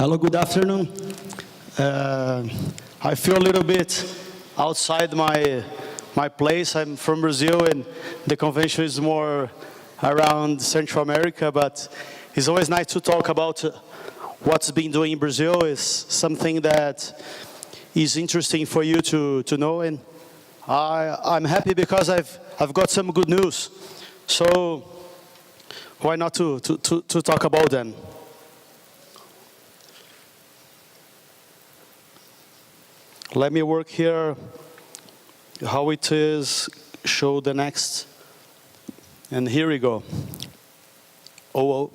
Hello, good afternoon. I feel a little bit outside my place. I'm from Brazil, and the convention is more around Central America, but it's always nice to talk about what's been doing in Brazil. Is something that is interesting for you to know, and I'm happy because I've got some good news. So why not to talk about them? Let me work here how it is, show the next, and here we go. Oh.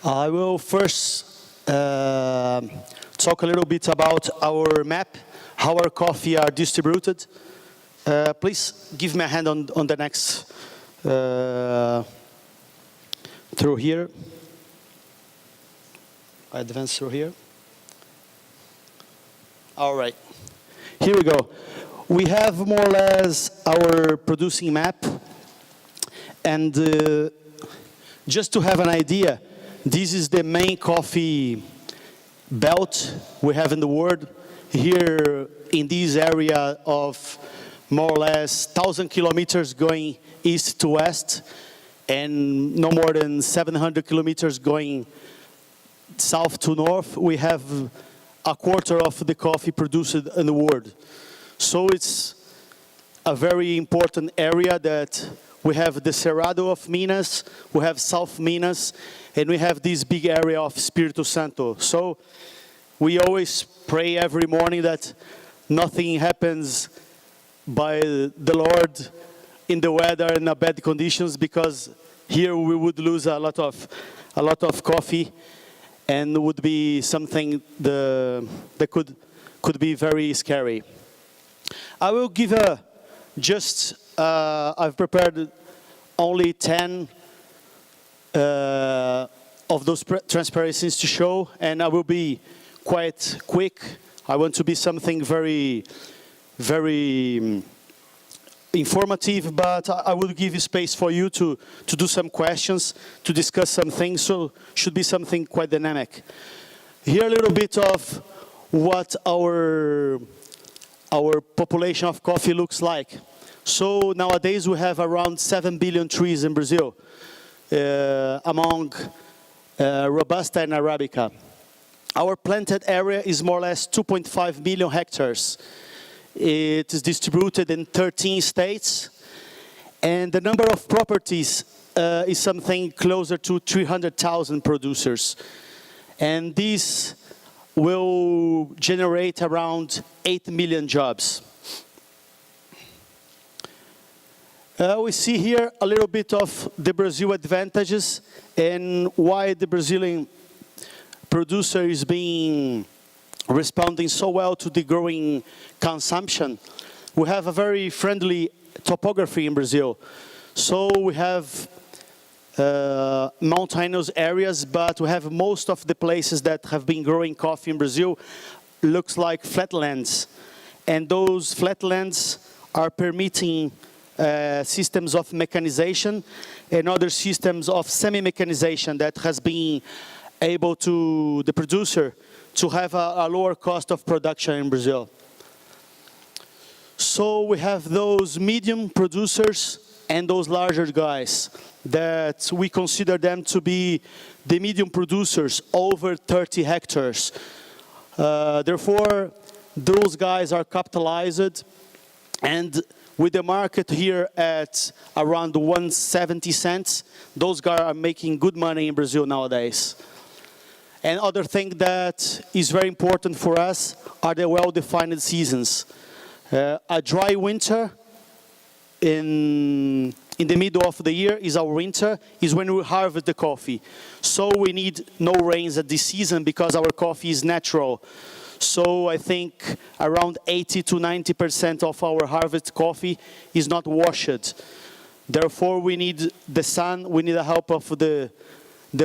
I will first talk a little bit about our map, how our coffee are distributed. Please give me a hand on the next through here. I advance through here. All right, here we go. We have more or less our producing map, and just to have an idea, this is the main coffee belt we have in the world. Here in this area of more or less 1,000 kilometers going east to west, and no more than 700 kilometers going south to north, we have a quarter of the coffee produced in the world. So it's a very important area that we have the Cerrado of Minas, we have South Minas, and we have this big area of Espírito Santo. So we always pray every morning that nothing happens by the Lord in the weather and the bad conditions, because here we would lose a lot of coffee, and would be something that could be very scary. I will give I've prepared only 10 of those transparencies to show, and I will be quite quick. I want to be something very, very informative, but I will give you space for you to do some questions, to discuss some things, so should be something quite dynamic. Here a little bit of what our population of coffee looks like. So nowadays we have around 7 billion trees in Brazil, among Robusta and Arabica. Our planted area is more or less 2.5 million hectares. It is distributed in 13 states, and the number of properties is something closer to 300,000 producers. And this will generate around 8 million jobs. We see here a little bit of the Brazil advantages and why the Brazilian producer is responding so well to the growing consumption. We have a very friendly topography in Brazil. So we have mountainous areas, but we have most of the places that have been growing coffee in Brazil looks like flatlands. And those flatlands are permitting systems of mechanization and other systems of semi-mechanization that has been able to the producer to have a lower cost of production in Brazil. So we have those medium producers and those larger guys that we consider them to be the medium producers over 30 hectares. Therefore, those guys are capitalized, and with the market here at around 170 cents, those guys are making good money in Brazil nowadays. And other thing that is very important for us are the well-defined seasons. A dry winter in the middle of the year is our winter, is when we harvest the coffee. So we need no rains at this season because our coffee is natural. So I think around 80 to 90% of our harvest coffee is not washed. Therefore, we need the sun, we need the help of the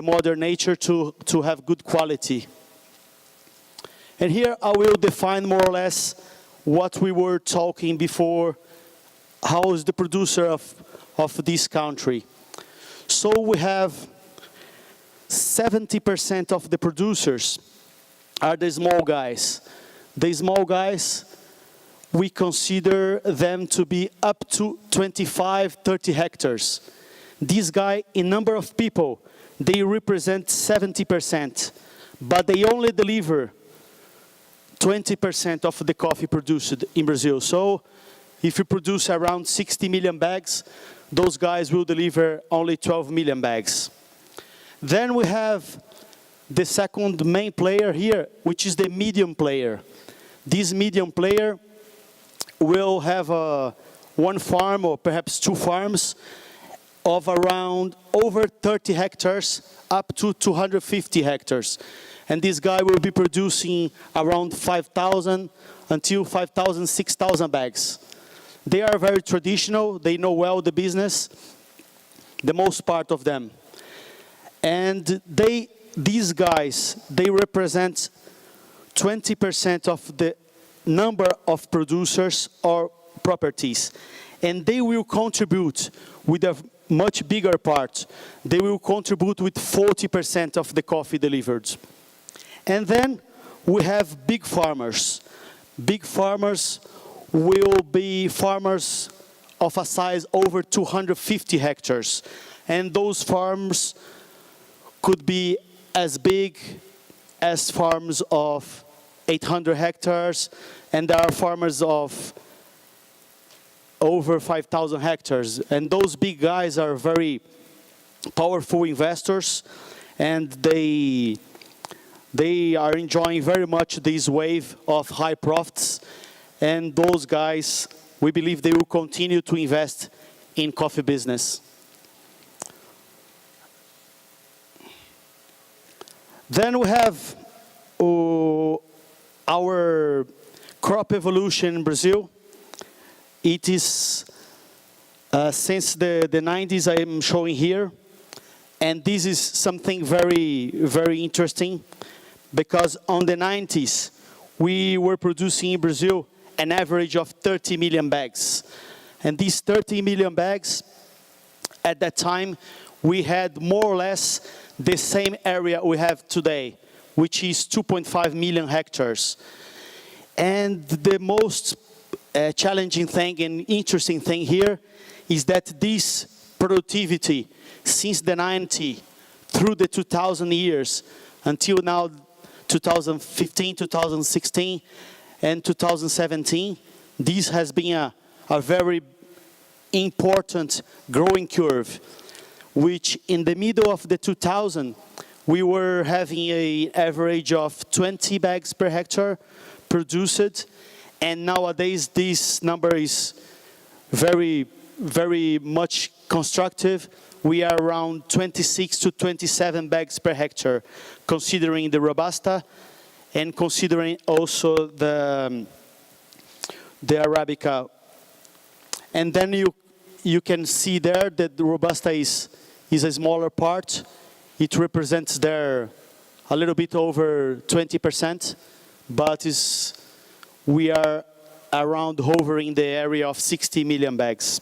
Mother Nature to have good quality. And here I will define more or less what we were talking before. How is the producer of this country. So we have 70% of the producers are the small guys. The small guys, we consider them to be up to 25, 30 hectares. This guy, in number of people, they represent 70%, but they only deliver 20% of the coffee produced in Brazil. So if you produce around 60 million bags, those guys will deliver only 12 million bags. Then we have the second main player here, which is the medium player. This medium player will have one farm or perhaps two farms of around over 30 hectares up to 250 hectares. And this guy will be producing around 5,000 until 5,000, 6,000 bags. They are very traditional, they know well the business, the most part of them. And these guys, they represent 20% of the number of producers or properties. And they will contribute with a much bigger part. They will contribute with 40% of the coffee delivered. And then we have big farmers. Big farmers will be farmers of a size over 250 hectares. And those farms could be as big as farms of 800 hectares, and there are farmers of over 5,000 hectares. And those big guys are very powerful investors, and they are enjoying very much this wave of high profits. And those guys, we believe they will continue to invest in coffee business. Then we have our crop evolution in Brazil. It is since the 90s I am showing here. And this is something very, very interesting, because on the 90s, we were producing in Brazil an average of 30 million bags. And these 30 million bags, at that time, we had more or less the same area we have today, which is 2.5 million hectares. And the most challenging thing and interesting thing here is that this productivity, since the 90s through the 2000 years until now, 2015, 2016, and 2017, this has been a very important growing curve, which in the middle of the 2000s, we were having an average of 20 bags per hectare produced, and nowadays this number is very, very much constructive. We are around 26 to 27 bags per hectare, considering the Robusta and considering also the Arabica. And then you can see there that the Robusta is a smaller part. It represents there a little bit over 20%, but we are around hovering the area of 60 million bags.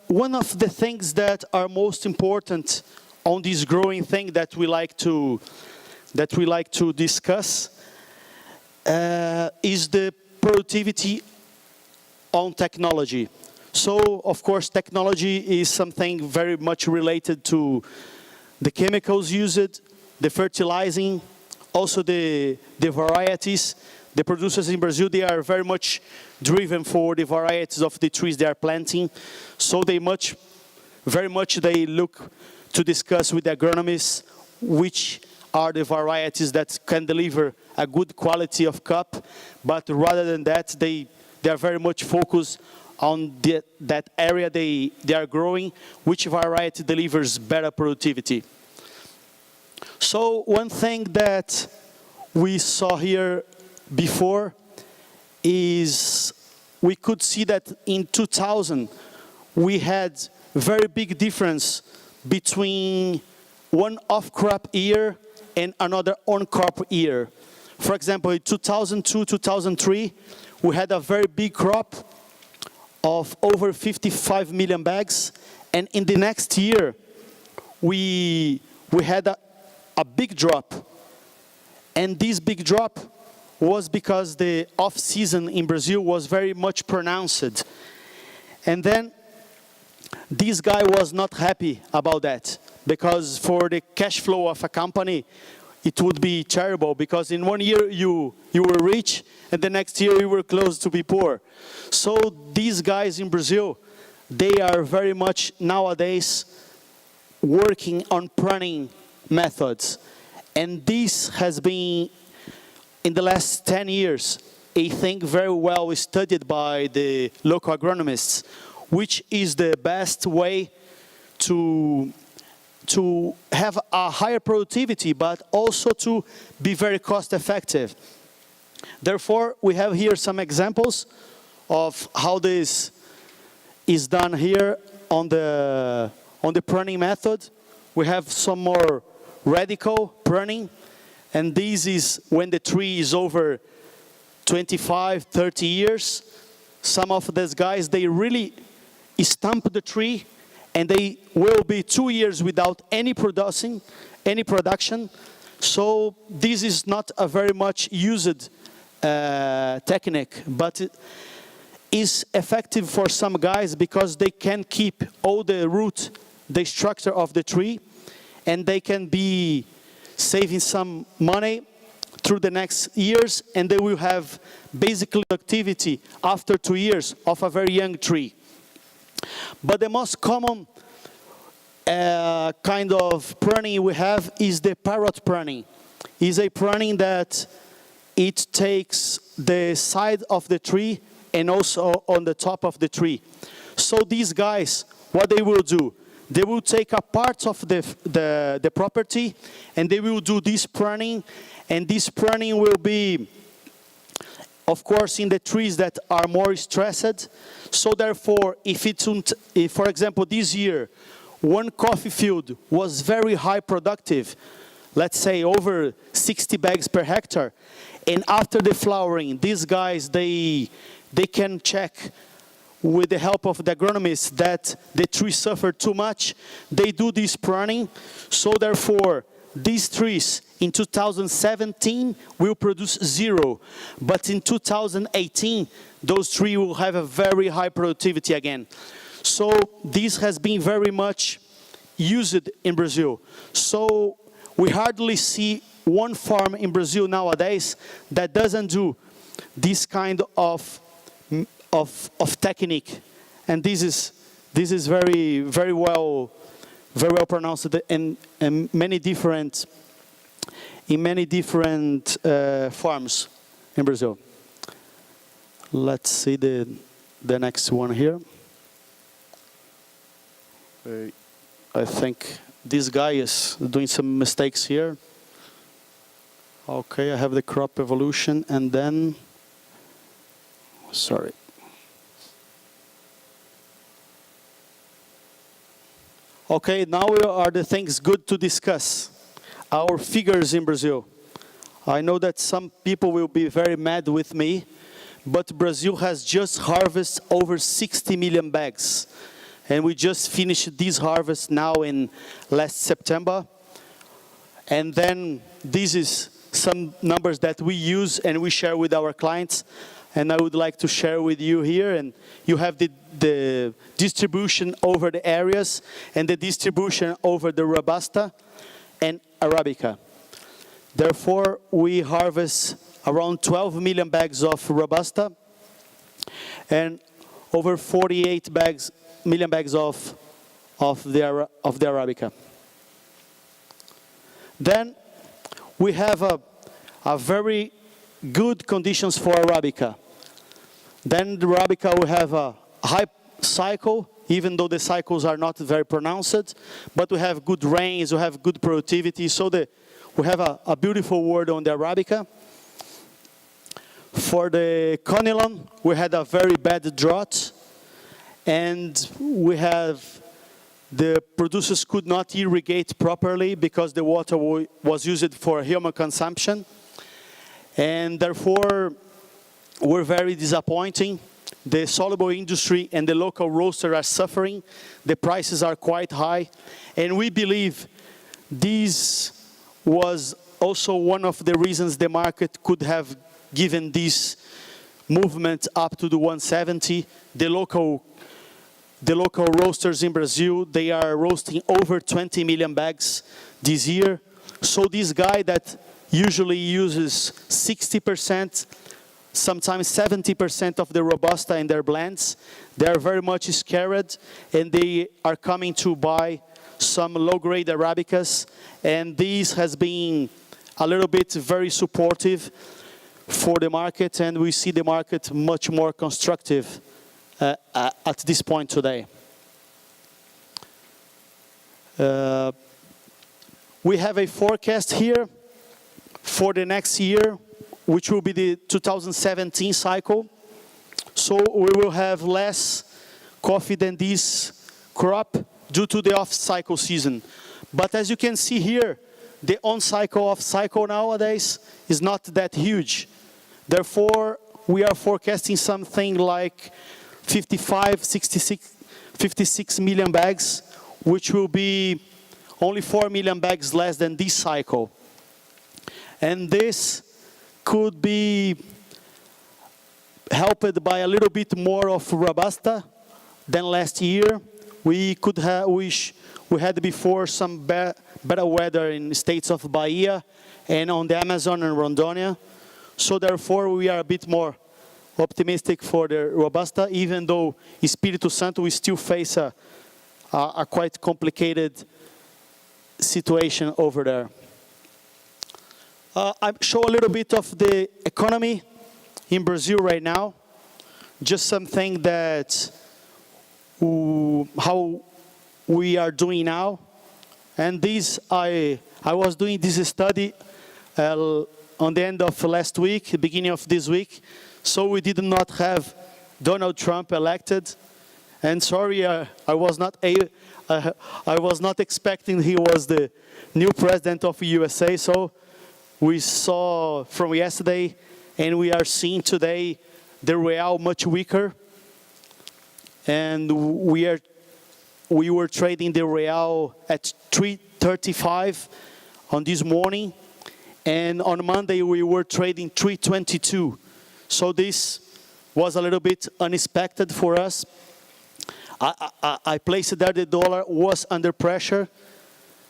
One of the things that are most important on this growing thing that we like to discuss is the productivity on technology. So, of course, technology is something very much related to the chemicals used, the fertilizing, also the varieties. The producers in Brazil, they are very much driven for the varieties of the trees they are planting. So they very much they look to discuss with the agronomists which are the varieties that can deliver a good quality of cup. But rather than that, they are very much focused on that area they are growing, which variety delivers better productivity. So one thing that we saw here before is we could see that in 2000 we had very big difference between one off-crop year and another on-crop year. For example, in 2002, 2003, we had a very big crop of over 55 million bags. And in the next year, we had a big drop. And this big drop was because the off-season in Brazil was very much pronounced. And then this guy was not happy about that, because for the cash flow of a company, it would be terrible, because in 1 year you were rich, and the next year you were close to be poor. So these guys in Brazil, they are very much nowadays working on pruning methods. And this has been, in the last 10 years, a thing very well studied by the local agronomists, which is the best way to have a higher productivity, but also to be very cost effective. Therefore, we have here some examples of how this is done here on the pruning method. We have some more radical pruning, and this is when the tree is over 25, 30 years. Some of these guys, they really stump the tree, and they will be 2 years without any production. So this is not a very much used technique, but it is effective for some guys because they can keep all the root, the structure of the tree, and they can be saving some money through the next years, and they will have basically activity after 2 years of a very young tree. But the most common kind of pruning we have is the parrot pruning. It's a pruning that it takes the side of the tree and also on the top of the tree. So these guys, what they will do, they will take a part of the property, and they will do this pruning, and this pruning will be, of course, in the trees that are more stressed. So therefore, if for example, this year, one coffee field was very high productive, let's say over 60 bags per hectare, and after the flowering, these guys, they can check with the help of the agronomists that the tree suffered too much. They do this pruning, so therefore, these trees in 2017 will produce 0, but in 2018, those trees will have a very high productivity again. So this has been very much used in Brazil. So we hardly see one farm in Brazil nowadays that doesn't do this kind of technique, and this is very well pronounced in many different farms in Brazil. Let's see the next one here. I think this guy is doing some mistakes here. Okay, I have the crop evolution, and then, sorry. Okay, now are the things good to discuss. Our figures in Brazil. I know that some people will be very mad with me, but Brazil has just harvested over 60 million bags. And we just finished this harvest now in last September. And then this is some numbers that we use and we share with our clients. And I would like to share with you here. And you have the distribution over the areas and the distribution over the Robusta and Arabica. Therefore, we harvest around 12 million bags of Robusta and over 48 million bags of the Arabica. Then we have a very good conditions for Arabica. Then the Arabica will have a high cycle, even though the cycles are not very pronounced, but we have good rains, we have good productivity, so we have a beautiful word on the Arabica. For the Conilon, we had a very bad drought, and we have the producers could not irrigate properly because the water was used for human consumption, and therefore were very disappointing. the soluble industry and the local roaster are suffering. The prices are quite high. And we believe this was also one of the reasons the market could have given this movement up to the 170. The local roasters in Brazil, they are roasting over 20 million bags this year. So this guy that usually uses 60%, sometimes 70% of the Robusta in their blends, they are very much scared, and they are coming to buy some low-grade Arabicas, and this has been a little bit very supportive for the market, and we see the market much more constructive at this point today. We have a forecast here for the next year, which will be the 2017 cycle. So we will have less coffee than this crop due to the off-cycle season. But as you can see here, the on-cycle, off-cycle nowadays is not that huge. Therefore, we are forecasting something like 56 million bags, which will be only 4 million bags less than this cycle. And this could be helped by a little bit more of Robusta than last year. We had before some better weather in the states of Bahia and on the Amazon and Rondônia. So therefore, we are a bit more optimistic for the Robusta, even though Espírito Santo we still face a quite complicated situation over there. I show a little bit of the economy in Brazil right now. Just something that how we are doing now. And this, I was doing this study on the end of last week, beginning of this week. So we did not have Donald Trump elected. And sorry, I was not expecting he was the new president of USA. So we saw from yesterday, and we are seeing today the real much weaker. And we were trading the real at 335 on this morning, and on Monday we were trading 322. So this was a little bit unexpected for us. I placed there the dollar was under pressure,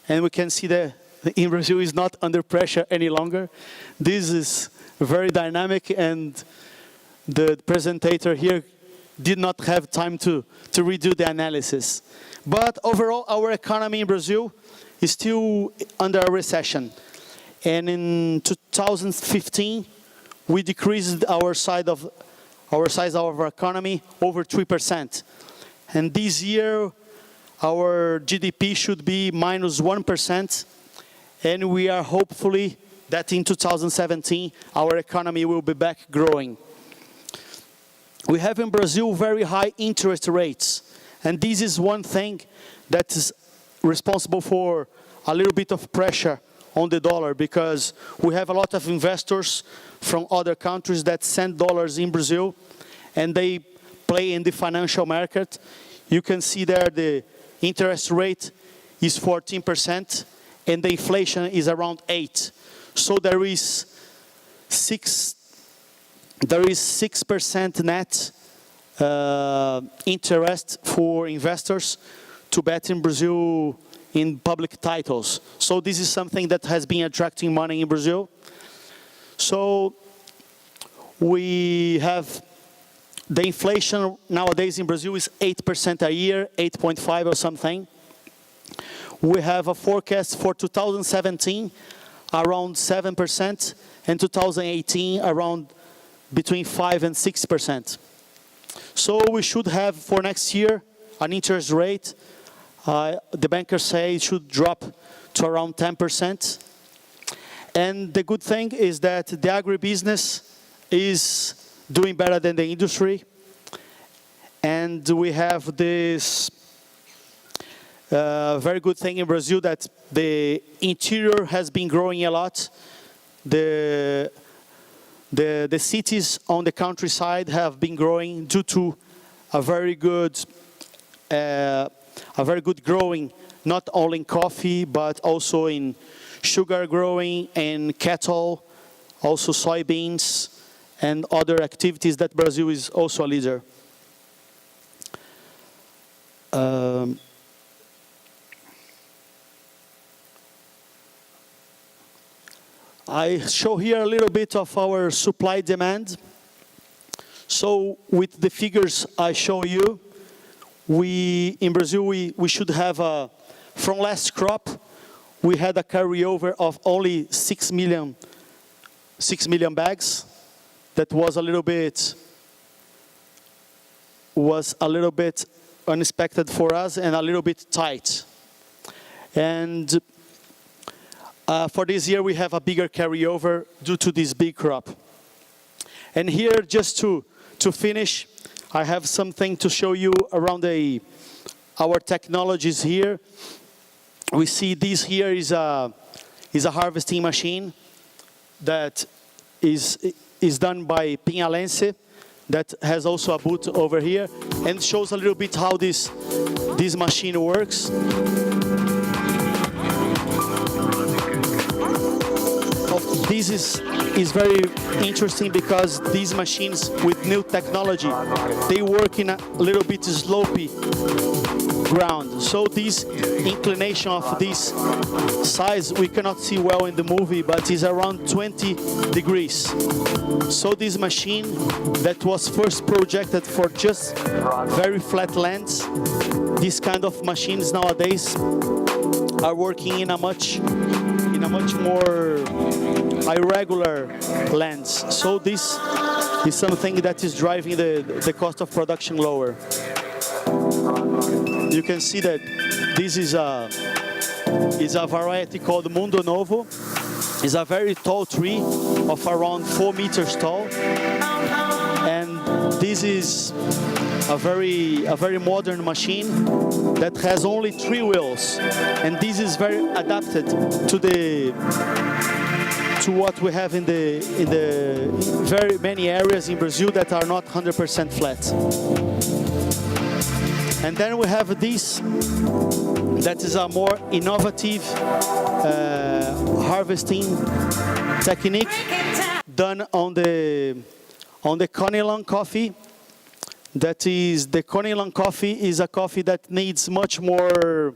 and we can see that in Brazil is not under pressure any longer. This is very dynamic, and the presenter here did not have time to redo the analysis. But overall, our economy in Brazil is still under a recession. And in 2015, we decreased our size of our economy over 3%. And this year, our GDP should be minus 1%. And we are hopefully that in 2017, our economy will be back growing. We have in Brazil very high interest rates. And this is one thing that is responsible for a little bit of pressure on the dollar, because we have a lot of investors from other countries that send dollars in Brazil, and they play in the financial market. You can see there the interest rate is 14%, and the inflation is around 8%. So there is 6% net interest for investors to bet in Brazil in public titles. So this is something that has been attracting money in Brazil. So we have the inflation nowadays in Brazil is 8% a year, 8.5 or something. We have a forecast for 2017 around 7%, and 2018 around between 5 and 6%. So we should have for next year an interest rate, the bankers say it should drop to around 10%. And the good thing is that the agribusiness is doing better than the industry. And we have this very good thing in Brazil that the interior has been growing a lot. The The cities on the countryside have been growing due to a very good growing, not only in coffee, but also in sugar growing and cattle, also soybeans, and other activities that Brazil is also a leader. I show here a little bit of our supply demand. So with the figures I show you, in Brazil, we should have, from last crop, we had a carryover of only 6 million bags. That was a little bit unexpected for us and a little bit tight. And for this year, we have a bigger carryover due to this big crop. And here, just to finish, I have something to show you around our technologies here. We see this here is a harvesting machine that is done by Pinhalense, that has also a boot over here, and shows a little bit how this machine works. This is very interesting because these machines with new technology, they work in a little bit slopey ground. So this inclination of this size, we cannot see well in the movie, but is around 20 degrees. So this machine that was first projected for just very flat lands, these kind of machines nowadays are working in a much more irregular lands. So this is something that is driving the cost of production lower. You can see that this is a variety called Mundo Novo. It's a very tall tree of around 4 meters tall. And this is a very modern machine that has only 3 wheels. And this is very adapted to what we have in the very many areas in Brazil that are not 100% flat. And then we have this, that is a more innovative harvesting technique done on the Conilon coffee. That is, the Conilon coffee is a coffee that needs much more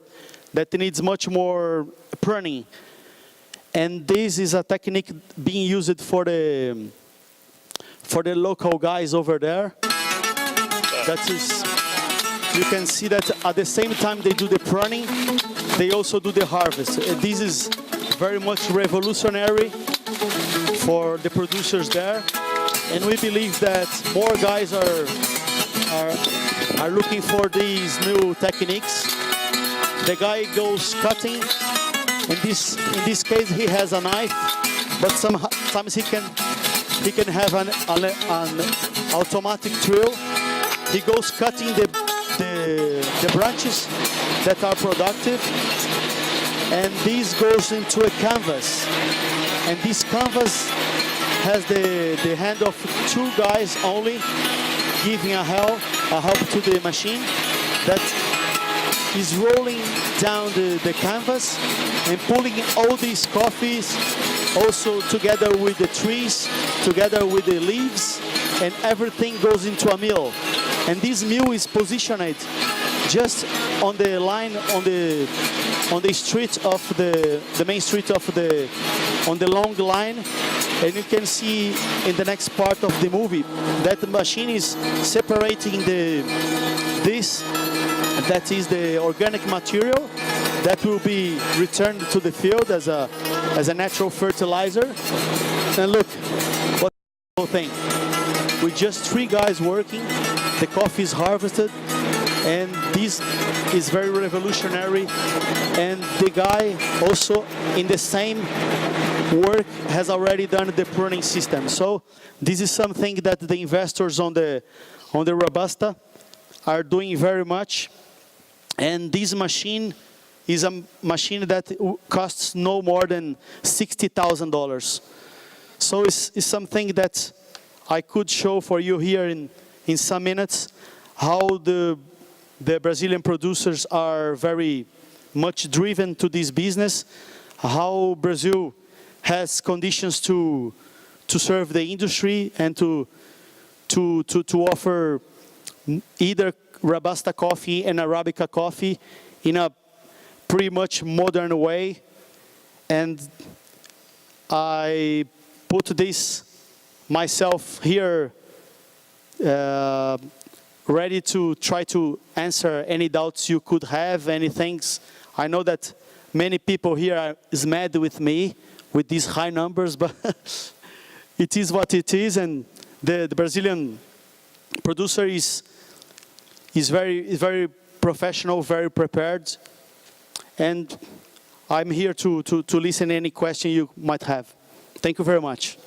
pruning. And this is a technique being used for the local guys over there. That is, you can see that at the same time they do the pruning, they also do the harvest. This is very much revolutionary for the producers there. And we believe that more guys are looking for these new techniques. The guy goes cutting. In this case, he has a knife, but sometimes he can have an automatic drill. He goes cutting the branches that are productive, and this goes into a canvas. And this canvas has the hand of 2 guys only, giving a help to the machine that is rolling down the canvas and pulling all these coffees also together with the trees, together with the leaves, and everything goes into a mill. And this mill is positioned just on the line, on the street of the main street on the long line. And you can see in the next part of the movie that the machine is separating that is the organic material that will be returned to the field as a natural fertilizer. And look, what the whole thing. With just 3 guys working, the coffee is harvested, and this is very revolutionary. And the guy also in the same work has already done the pruning system. So this is something that the investors on the Robusta are doing very much. And this machine is a machine that costs no more than $60,000. So it's something that I could show for you here in some minutes, how the Brazilian producers are very much driven to this business, how Brazil has conditions to serve the industry and to offer either Robusta coffee and Arabica coffee in a pretty much modern way. And I put this myself here ready to try to answer any doubts you could have, any things. I know that many people here are mad with me with these high numbers, but it is what it is, and the Brazilian producer is very professional, very prepared, and I'm here to listen any question you might have. Thank you very much.